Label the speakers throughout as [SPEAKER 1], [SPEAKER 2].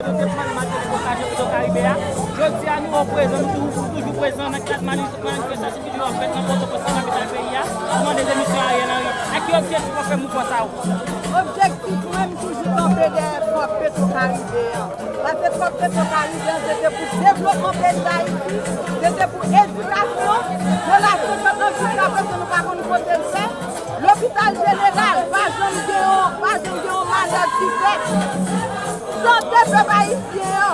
[SPEAKER 1] Je dis à nous, au présent, nous toujours présents dans 4 manifestations qui doivent faire dans notre pays. Nous des émissions à rien. À qui objectif pour faire pour ça?
[SPEAKER 2] Objectif même toujours camper des propres pétrocaribéens. Parce que propres pétrocaribéens, c'était pour développement de l'Haïti, c'était pour éducation, relation de l'environnement, que nous avons côté de ça. L'hôpital général, pas de malade qui fait. Santé peuple haïtien.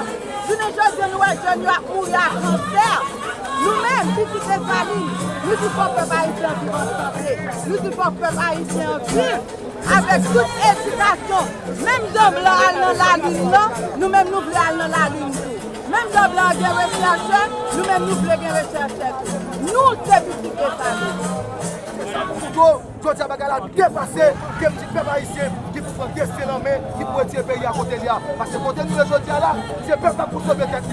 [SPEAKER 2] Nous ne sommes pas jeunes à mourir à cancer. Nous-mêmes, petites familles, nous devons peuple haïtien vivre en santé. Nous devons peuple haïtien vivre avec toute éducation. Même de blanc dans la ligne, nous-mêmes nous voulons aller dans la ligne. Même de blanc qui est recherché, nous-mêmes nous voulons rechercher. Nous, c'est petites familles.
[SPEAKER 3] Je dis à la dépasser, que petit peuple haïtien qui peut tester la main, qui peut tirer le pays à côté de là. Parce que côté nous, je dis là, c'est le peuple pour sauver tête.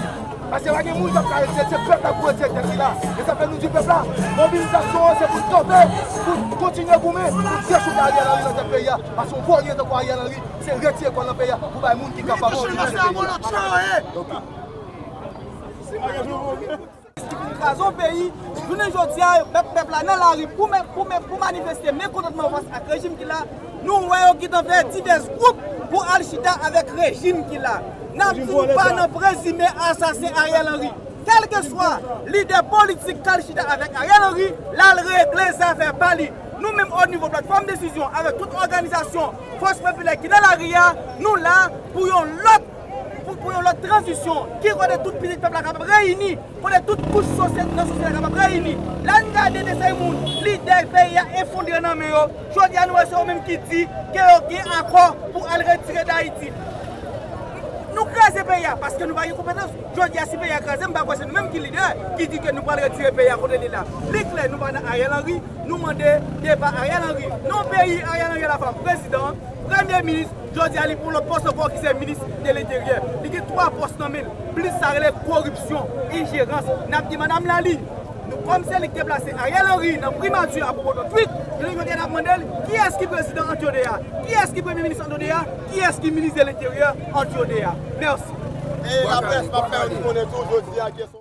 [SPEAKER 3] Parce que il y a des gens qui c'est le peuple pour tirer tête là. Et ça fait nous du peuple là. Mobilisation, c'est pour tomber, pour continuer à boumer, pour déchouer Ariel Henry dans ce pays. Parce qu'on voit rien de quoi Ariel Henry, c'est retirer quoi dans le pays pour les gens qui sont capables de
[SPEAKER 4] Son pays, nous ne sommes pas peuple dans la rue pour manifester mécontentement face à ce régime qui là. Nous voyons qu'il a fait divers groupes pour Al-Chita avec le régime qui là. Nous ne pas nous présumer assassin Ariel Henry. Quel que soit l'idée politique d'Al-Chita avec Ariel Henry, là, le régler ça fait parler. Nous-mêmes au niveau de la plateforme de décision, avec toute organisation, force populaire qui est dans la RIA, nous là, pour l'autre transition, qui rendait tout petit peuple capable réuni, pour toute couche sociale capable réuni. Là, nous regardons de ces gens, l'idée pays a effondré dans le meilleur. Je dis à nous, c'est eux-mêmes qui disent qu'il y a un accord pour aller retirer d'Haïti. Nous créons ce pays parce que nous avons une compétence. Je dis à ce pays à créer, c'est nous-mêmes qui leader qui dit que nous allons retirer le pays à côté de là. L'éclair, nous allons Ariel Henry, nous demandons débat Ariel Henry. Nos pays, Ariel Henry, la femme président, premier ministre, je dis à pour le poste encore qui est ministre de l'Intérieur. Il y a 3 postes nommés, plus ça relève corruption, ingérence. Nous avons dit madame Lali, comme c'est qui est placé Ariel Henry dans la primature à propos de tweet, nous avons demandé qui est-ce qui est président Antiodéa, qui est-ce qui est premier ministre Antiodéa, qui est-ce qui est ministre de l'Intérieur Antiodéa. Merci.
[SPEAKER 3] Et la presse va faire du monde aujourd'hui à question.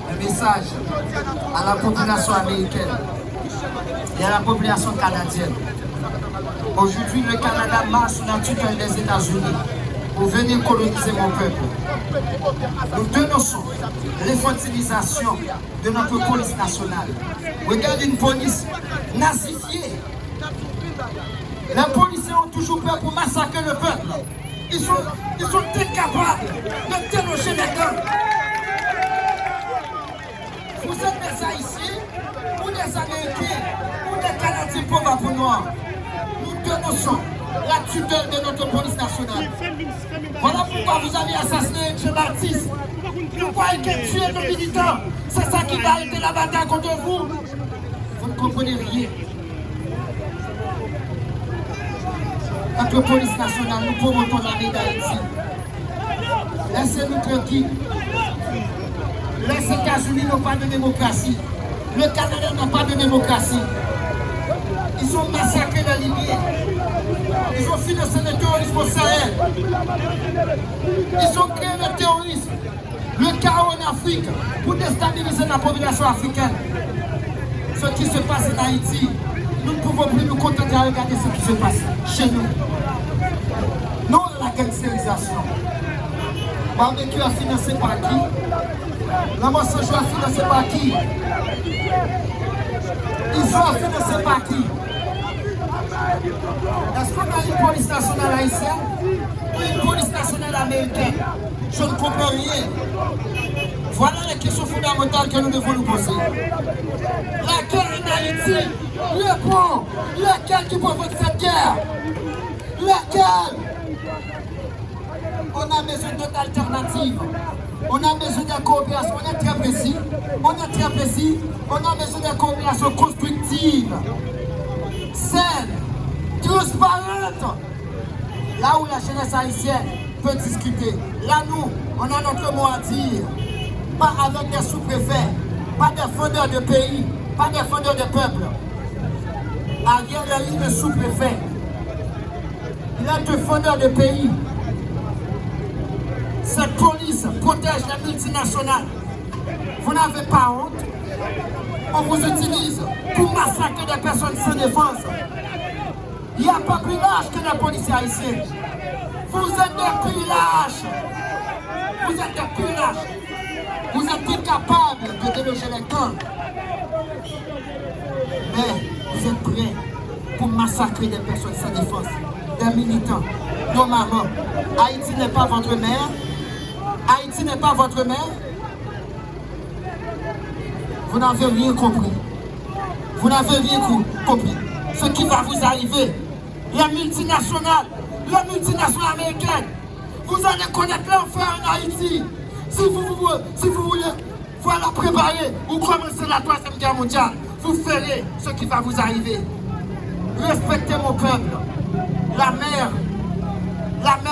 [SPEAKER 5] Un message à la population américaine et à la population canadienne. Aujourd'hui, le Canada marche sous la tutelle des États-Unis pour venir coloniser mon peuple. Nous dénonçons l'infantilisation de notre police nationale. Regardez une police nazifiée. Les policiers ont toujours peur pour massacrer le peuple. Ils sont incapables de déloger les gangs. Vous êtes des Haïtiens, ou des Américains, ou des Canadiens pauvres pour noirs. Nous dénonçons la tutelle de notre police nationale. Voilà pourquoi vous avez assassiné Jean-Baptiste. Vous croyez que tuer nos militants, c'est ça qui va arrêter la bataille contre vous? Vous ne comprenez rien. Notre police nationale, nous promotons l'armée d'Haïti. Laissez-nous tranquilles. Les États-Unis n'ont pas de démocratie. Le Canada n'a pas de démocratie. Ils ont massacré la Libye. Ils ont financé le terrorisme au Sahel. Ils ont créé le terrorisme, le chaos en Afrique pour déstabiliser la population africaine. Ce qui se passe en Haïti, nous ne pouvons plus nous contenter à regarder ce qui se passe chez nous. Non à la gangsterisation. Barbecue a financé par qui? La Mossanjou a financé par qui? Ils ont financé par qui? Est-ce qu'on a une police nationale haïtienne ou une police nationale américaine? Je ne comprends rien. Voilà les questions fondamentales que nous devons nous poser. Laquelle en Haïti? Le pont? Laquelle qui provoque cette guerre? Laquelle? On a besoin d'autres alternatives. On a besoin de coopération. On est très précis. On a besoin de coopération constructive, saine, transparente. Là où la jeunesse haïtienne peut discuter. Là, nous, on a notre mot à dire. Pas avec des sous-préfets, pas des fondeurs de pays, pas des fondeurs de peuple. Ariel Henry, le sous-préfet, il est un fondeur de pays. Cette police protège les multinationales. Vous n'avez pas honte. On vous utilise pour massacrer des personnes sans défense. Il n'y a pas plus lâche que les policiers haïtiens. Vous êtes des plus lâches. Vous êtes des plus lâches. Vous êtes incapables de déloger les camps. Mais vous êtes prêts pour massacrer des personnes sans défense, des militants, nos mamans. Haïti n'est pas votre mère. Haïti n'est pas votre mère. Vous n'avez rien compris. Vous n'avez rien compris. Ce qui va vous arriver, les multinationales américaines, vous allez connaître l'enfer en Haïti. Si vous voulez voilà, préparer ou commencer la 3e guerre mondiale, vous ferez ce qui va vous arriver. Respectez mon peuple, la mère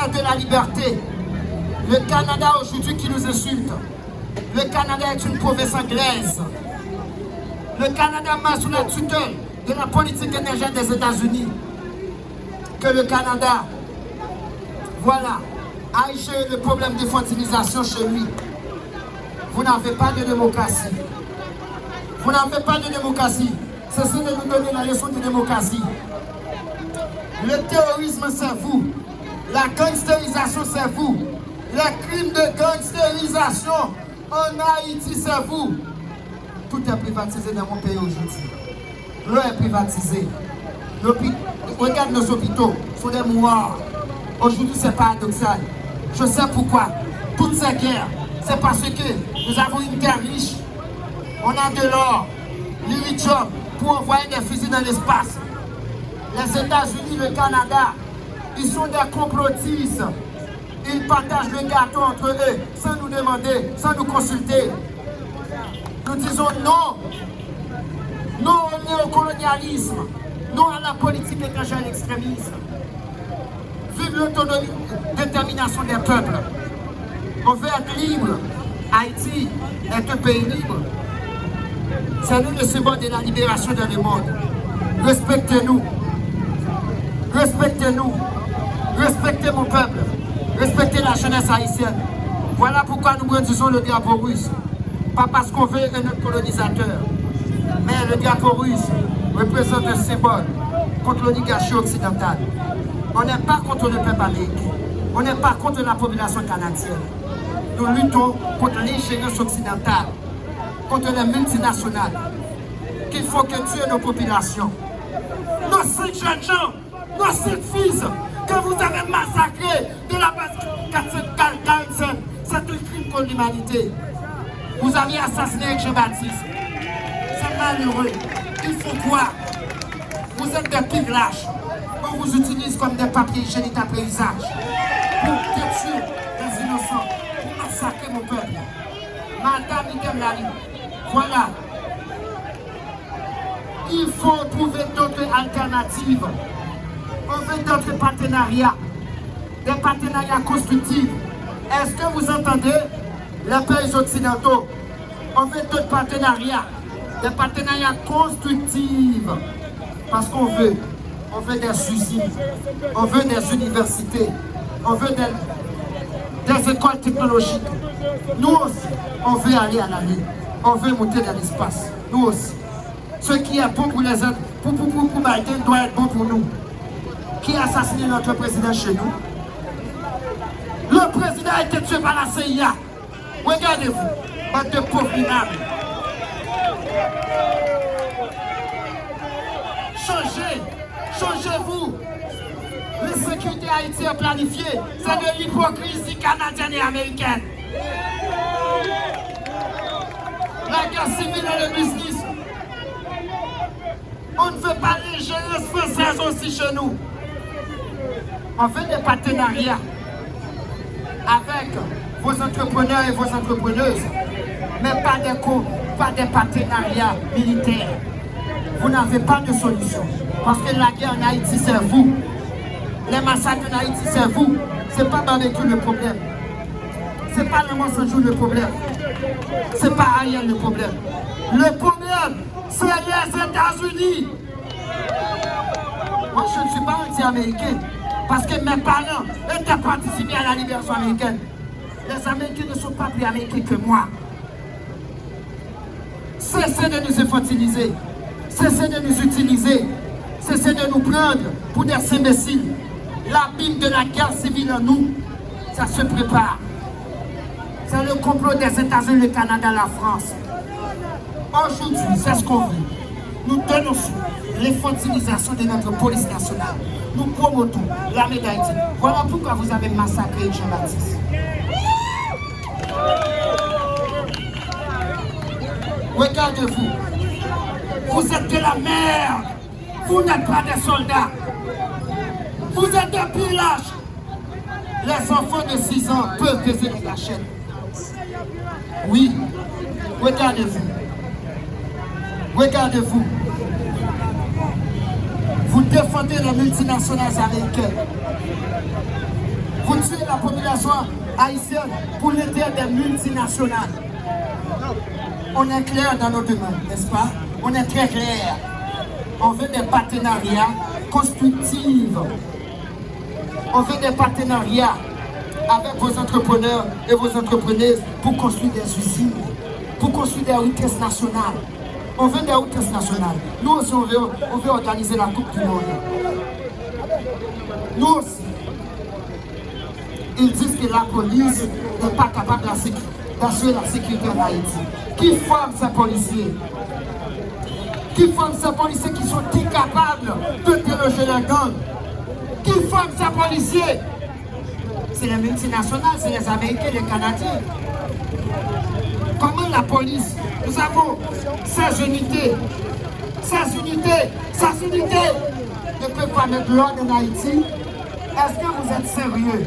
[SPEAKER 5] de la liberté. Le Canada aujourd'hui qui nous insulte. Le Canada est une province anglaise. Le Canada marche sous la tutelle de la politique énergétique des États-Unis. Que le Canada, voilà, aille gérer le problème de fertilisation chez lui. Vous n'avez pas de démocratie. Vous n'avez pas de démocratie. Cessez de nous donner la leçon de démocratie. Le terrorisme, c'est vous. La gangstérisation, c'est vous. Les crimes de gangstérisation en Haïti, c'est vous. Tout est privatisé dans mon pays aujourd'hui. L'eau est privatisée. Regarde nos hôpitaux, sont des mouards. Aujourd'hui, c'est paradoxal. Je sais pourquoi. Toutes ces guerres, c'est parce que nous avons une terre riche. On a de l'or, l'uranium pour envoyer des fusils dans l'espace. Les États-Unis, le Canada, ils sont des complotistes. Ils partagent le gâteau entre eux sans nous demander, sans nous consulter. Nous disons non. Non au néocolonialisme. Non à la politique étrangère extrémiste. Vive l'autonomie, détermination des peuples. On veut être libre. Haïti est un pays libre. C'est nous le symbole de la libération dans le monde. Respectez-nous. Respectez-nous. Respectez mon peuple. Respectez la jeunesse haïtienne. Voilà pourquoi nous brandissons le drapeau russe. Pas parce qu'on veut un autre colonisateur. Mais le drapeau russe représente un symbole contre l'oligarchie occidentale. On n'est pas contre le peuple américain. On n'est pas contre la population canadienne. Nous luttons contre l'ingérence occidentale, contre les multinationales, qu'il faut que tuer nos populations. Nos 5 jeunes gens, nos 5 fils que vous avez massacrés de la base 445, c'est un crime contre l'humanité. Vous avez assassiné Jean-Baptiste. C'est malheureux. Il faut quoi? Vous êtes des pires lâches. On vous utilise comme des papiers hygiéniques à paysage pour tuer des innocents, pour massacrer mon peuple. Madame Mikel Lali, voilà. Il faut trouver d'autres alternatives. On veut d'autres partenariats, des partenariats constructifs. Est-ce que vous entendez les pays occidentaux? On veut d'autres partenariats, des partenariats constructifs. Parce qu'on veut des usines, on veut des universités, on veut des écoles technologiques. Nous aussi, on veut aller à la Lune, on veut monter dans l'espace. Nous aussi. Ce qui est bon pour les autres, pour Biden, doit être bon pour nous. Qui a assassiné notre président chez nous? Le président a été tué par la CIA. Regardez-vous, bande de pauvres minables. Changez-vous. La sécurité haïtienne planifiée, c'est de l'hypocrisie canadienne et américaine. La guerre civile et le business. On ne veut pas les jeunes françaises aussi chez nous. On fait des partenariats avec vos entrepreneurs et vos entrepreneuses, mais pas des partenariats militaires. Vous n'avez pas de solution. Parce que la guerre en Haïti, c'est vous. Les massacres en Haïti, c'est vous. Ce n'est pas Barbecue le problème. Ce n'est pas le Monsanjou le problème. Ce n'est pas Ariel le problème. Le problème, c'est les États-Unis. Moi, je ne suis pas anti-américain. Parce que mes parents étaient participés à la libération américaine. Les Américains ne sont pas plus américains que moi. Cessez de nous infantiliser. Cessez de nous utiliser. Cessez de nous prendre pour des imbéciles. L'abîme de la guerre civile en nous, ça se prépare. C'est le complot des États-Unis, le Canada, la France. Aujourd'hui, c'est ce qu'on veut. Nous dénonçons l'infantilisation de notre police nationale. Nous promotons l'armée d'Haïti. Voilà pourquoi vous avez massacré Jean-Baptiste. Regardez-vous. Vous êtes de la merde. Vous n'êtes pas des soldats. Vous êtes des pillages. Les enfants de 6 ans peuvent baiser les gâchettes. Oui. Regardez-vous. Regardez-vous. Vous défendez les multinationales américaines. Vous tuez la population haïtienne pour l'intérêt des multinationales. On est clair dans nos demandes, n'est-ce pas? On est très clair. On veut des partenariats constructifs. On veut des partenariats avec vos entrepreneurs et vos entrepreneuses pour construire des usines, pour construire des routes nationales. On veut des routes nationales. Nous aussi, on veut organiser la Coupe du Monde. Nous aussi. Ils disent que la police n'est pas capable d'assurer la sécurité en Haïti. Qui forme ces policiers? Qui forme ces policiers qui sont incapables de déloger les gangs? Qui forme ces policiers? C'est les multinationales, c'est les Américains, les Canadiens. Comment la police, nous avons 16 unités ne peuvent pas mettre l'ordre en Haïti? Est-ce que vous êtes sérieux?